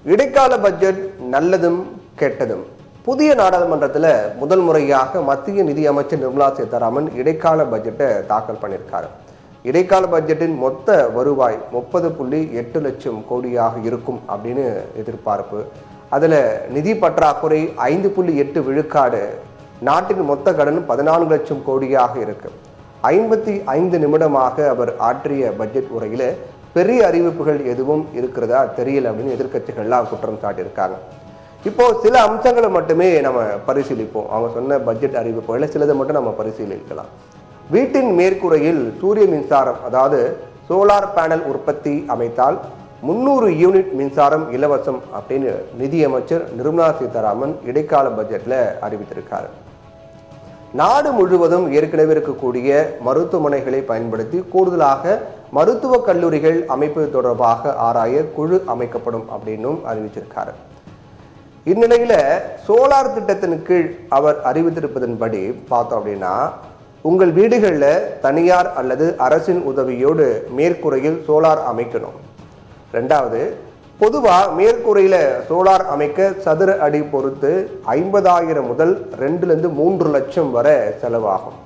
இடைக்கால பட்ஜெட் நல்லதும் கெட்டதும். புதிய நாடாளுமன்றத்தில் முதல் முறையாக மத்திய நிதி அமைச்சர் நிர்மலா சீதாராமன் இடைக்கால பட்ஜெட்டை தாக்கல் பண்ணியிருக்காரு. இடைக்கால பட்ஜெட்டின் மொத்த வருவாய் 30.8 லட்சம் கோடியாக இருக்கும் அப்படின்னு எதிர்பார்ப்பு. அதில் நிதி பற்றாக்குறை 5.8 விழுக்காடு, நாட்டின் மொத்த கடன் 14 லட்சம் கோடியாக இருக்கு. 55 நிமிடமாக அவர் ஆற்றிய பட்ஜெட் உரையில் பெரிய அறிவிப்புகள் எதுவும் இருக்கிறதா தெரியல அப்படின்னு எதிர்க்கட்சிகள்லாம் குற்றம் சாட்டியிருக்காங்க. இப்போ சில அம்சங்களை மட்டுமே நம்ம பரிசீலிப்போம். அவங்க சொன்ன பட்ஜெட் அறிவிப்புகளை சிலதை மட்டும் நம்ம பரிசீலிக்கலாம். வீட்டின் மேற்கூரையில் சூரிய மின்சாரம், அதாவது சோலார் பேனல் உற்பத்தி அமைத்தால் 300 யூனிட் மின்சாரம் இலவசம் அப்படின்னு நிதியமைச்சர் நிர்மலா சீதாராமன் இடைக்கால பட்ஜெட்ல அறிவித்திருக்காரு. நாடு முழுவதும் ஏற்கனவே இருக்கக்கூடிய மருத்துவமனைகளை பயன்படுத்தி கூடுதலாக மருத்துவக் கல்லூரிகள் அமைப்பது தொடர்பாக ஆராய குழு அமைக்கப்படும் அப்படின்னும் அறிவிச்சிருக்காரு. இந்நிலையில சோலார் திட்டத்தின் கீழ் அவர் அறிவித்திருப்பதன்படி பார்த்தோம் அப்படின்னா, உங்கள் வீடுகளில் தனியார் அல்லது அரசின் உதவியோடு மேற்கூரையில் சோலார் அமைக்கணும். ரெண்டாவது, பொதுவாக மேற்கூரையில் சோலார் அமைக்க சதுர அடி பொறுத்து 50,000 முதல் 2-3 லட்சம் வரை செலவாகும்.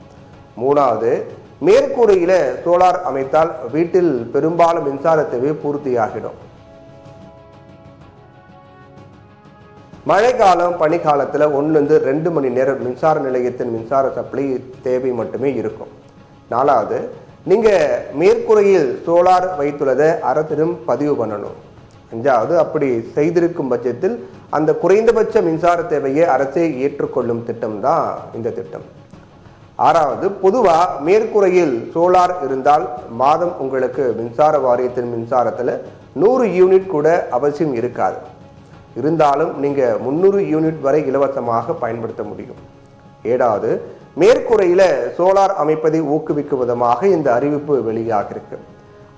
மூணாவது, மேற்கூரையில் சோலார் அமைத்தால் வீட்டில் பெரும்பாலும் மின்சார தேவை பூர்த்தியாகிடும். மழைக்காலம் பனிக்காலத்தில் 1-2 மணி நேரம் மின்சார நிலையத்தின் மின்சார சப்ளை தேவை மட்டுமே இருக்கும். நாலாவது, நீங்கள் மேற்கூரையில் சோலார் வைத்துள்ளதை அரசிடம் பதிவு பண்ணணும். அஞ்சாவது, அப்படி செய்திருக்கும் பட்சத்தில் அந்த குறைந்தபட்ச மின்சார தேவையை அரசே ஏற்றுக்கொள்ளும் திட்டம் தான் இந்த திட்டம். ஆறாவது, பொதுவாக மேற்கூரையில் சோலார் இருந்தால் மாதம் உங்களுக்கு மின்சார வாரியத்தின் மின்சாரத்தில் 100 யூனிட் கூட அவசியம் இருக்காது. இருந்தாலும் நீங்கள் 300 யூனிட் வரை இலவசமாக பயன்படுத்த முடியும். ஏழாவது, மேற்கூரையில் சோலார் அமைப்பதை ஊக்குவிக்கும் விதமாக இந்த அறிவிப்பு வெளியாகிருக்கு.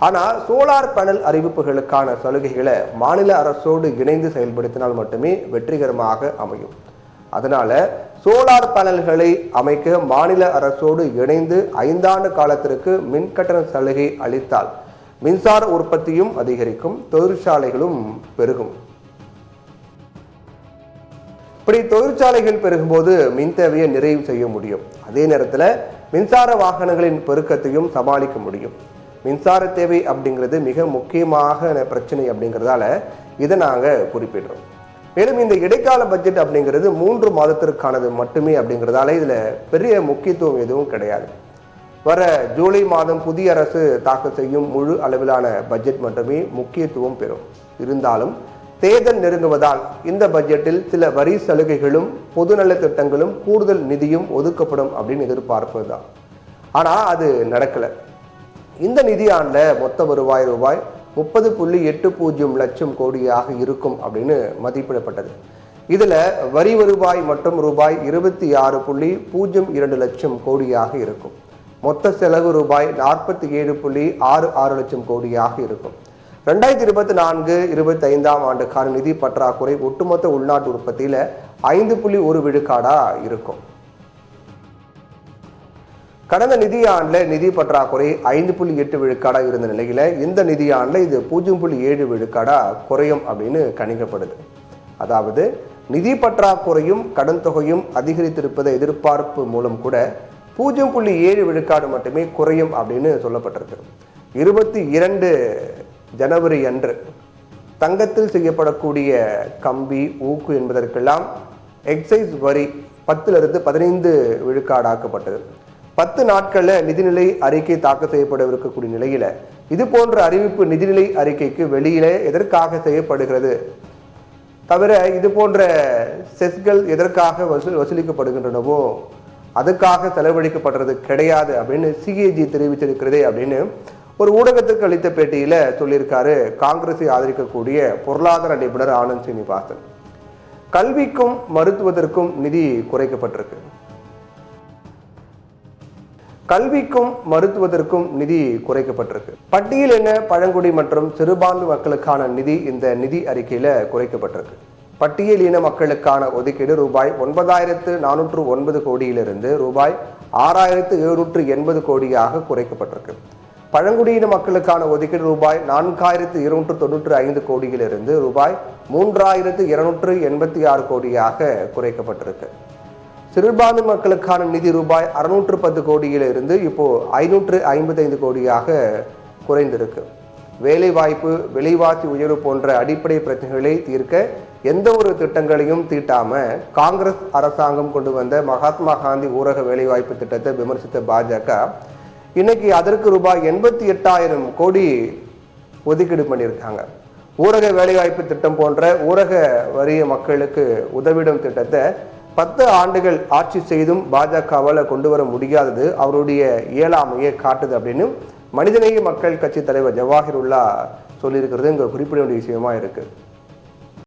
ஆனால் சோலார் பேனல் அறிவிப்புகளுக்கான சலுகைகளை மாநில அரசோடு இணைந்து செயல்படுத்தினால் மட்டுமே வெற்றிகரமாக அமையும். அதனால சோலார் பேனல்களை அமைக்க மாநில அரசோடு இணைந்து 5 ஆண்டு காலத்திற்கு மின்கட்டண சலுகை அளித்தால் மின்சார உற்பத்தியும் அதிகரிக்கும், தொழிற்சாலைகளும் பெருகும். இப்படி தொழிற்சாலைகள் பெருகும்போது மின் தேவையை நிறைவு செய்ய முடியும். அதே நேரத்தில் மின்சார வாகனங்களின் பெருக்கத்தையும் சமாளிக்க முடியும். மின்சார தேவை அப்படிங்கிறது மிக முக்கியமான பிரச்சனை அப்படிங்கிறதால இதை நாங்கள் குறிப்பிடுறோம். மேலும் இந்த இடைக்கால பட்ஜெட் அப்படிங்கிறது 3 மாதத்திற்கானது மட்டுமே அப்படிங்கிறதால இதில் பெரிய முக்கியத்துவம் எதுவும் கிடையாது. வர ஜூலை மாதம் புதிய அரசு தாக்கல் செய்யும் முழு அளவிலான பட்ஜெட் மட்டுமே முக்கியத்துவம் பெறும். இருந்தாலும் தேர்தல் நெருங்குவதால் இந்த பட்ஜெட்டில் சில வரி சலுகைகளும் பொதுநல திட்டங்களும் கூடுதல் நிதியும் ஒதுக்கப்படும் அப்படின்னு எதிர்பார்ப்பது தான். ஆனால் அது நடக்கலை. இந்த நிதியாண்டில் மொத்த வருவாய் ரூபாய் 30.80 லட்சம் கோடியாக இருக்கும் அப்படின்னு மதிப்பிடப்பட்டது. இதில் வரி வருவாய் மற்றும் ரூபாய் 26.02 லட்சம் கோடியாக இருக்கும். மொத்த செலவு ரூபாய் 47.66 லட்சம் கோடியாக இருக்கும். 2024-25 ஆண்டுக்கான நிதி பற்றாக்குறை ஒட்டுமொத்த உள்நாட்டு உற்பத்தியில் 5.1 விழுக்காடாக இருக்கும். கடந்த நிதியாண்டில் நிதி பற்றாக்குறை 5.8 விழுக்காடாக இருந்த நிலையில் இந்த நிதியாண்டில் இது 0.7 விழுக்காடாக குறையும் அப்படின்னு கணிக்கப்படுது. அதாவது நிதி பற்றாக்குறையும் கடன் தொகையும் அதிகரித்திருப்பதை எதிர்பார்ப்பு மூலம் கூட 0.7 விழுக்காடு மட்டுமே குறையும் அப்படின்னு சொல்லப்பட்டிருக்கு. 22 ஜனவரி அன்று தங்கத்தில் செய்யப்படக்கூடிய கம்பி, ஊக்கு என்பதற்கெல்லாம் எக்ஸைஸ் வரி 10 15 விழுக்காடாக்கப்பட்டது. 10 நாட்களில் நிதிநிலை அறிக்கை தாக்கல் செய்யப்படவிருக்கக்கூடிய நிலையில் இது போன்ற அறிவிப்பு நிதிநிலை அறிக்கைக்கு வெளியிலே எதற்காக செய்யப்படுகிறது தவிர இது போன்ற செஸ்கள் எதற்காக வசூலிக்கப்படுகின்றனவோ அதுக்காக செலவழிக்கப்படுறது கிடையாது அப்படின்னு சிஏஜி தெரிவிச்சிருக்கிறதே அப்படின்னு ஒரு ஊடகத்துக்கு அளித்த பேட்டியில் சொல்லியிருக்காரு காங்கிரஸை ஆதரிக்கக்கூடிய பொருளாதார நிபுணர் ஆனந்த் சீனிவாசன். கல்விக்கும் மருத்துவத்திற்கும் நிதி குறைக்கப்பட்டிருக்கு. கல்விக்கும் மருத்துவத்திற்கும் நிதி குறைக்கப்பட்டிருக்கு. பட்டியலின பழங்குடி மற்றும் சிறுபான்மை மக்களுக்கான நிதி இந்த நிதி அறிக்கையில குறைக்கப்பட்டிருக்கு. பட்டியலின மக்களுக்கான ஒதுக்கீடு ரூபாய் 9,409 கோடியிலிருந்து ரூபாய் 6,780 கோடியாக குறைக்கப்பட்டிருக்கு. பழங்குடியின மக்களுக்கான ஒதுக்கீடு ரூபாய் 4295 கோடியிலிருந்து ரூபாய் 3286 கோடியாக குறைக்கப்பட்டிருக்கு. சிறுபான்மை மக்களுக்கான நிதி ரூபாய் 610 கோடியிலிருந்து இப்போ 555 கோடியாக குறைந்திருக்கு. வேலைவாய்ப்பு, விலைவாசி உயர்வு போன்ற அடிப்படை பிரச்சனைகளை தீர்க்க எந்த ஒரு திட்டங்களையும் தீட்டாம காங்கிரஸ் அரசாங்கம் கொண்டு வந்த மகாத்மா காந்தி ஊரக வேலைவாய்ப்பு திட்டத்தை விமர்சித்த பாஜக இன்னைக்கு அதற்கு ரூபாய் 88,000 கோடி ஒதுக்கீடு பண்ணியிருக்காங்க. ஊரக வேலைவாய்ப்பு திட்டம் போன்ற ஊரக வறிய மக்களுக்கு உதவிடும் திட்டத்தை 10 ஆண்டுகள் ஆட்சி செய்தும் பாஜகவால் கொண்டு வர முடியாதது அவருடைய இயலாமையை காட்டுது அப்படின்னு மனிதநேய மக்கள் கட்சி தலைவர் ஜவாஹிருல்லா சொல்லியிருக்கிறது இங்கே குறிப்பிட வேண்டிய விஷயமா இருக்கு.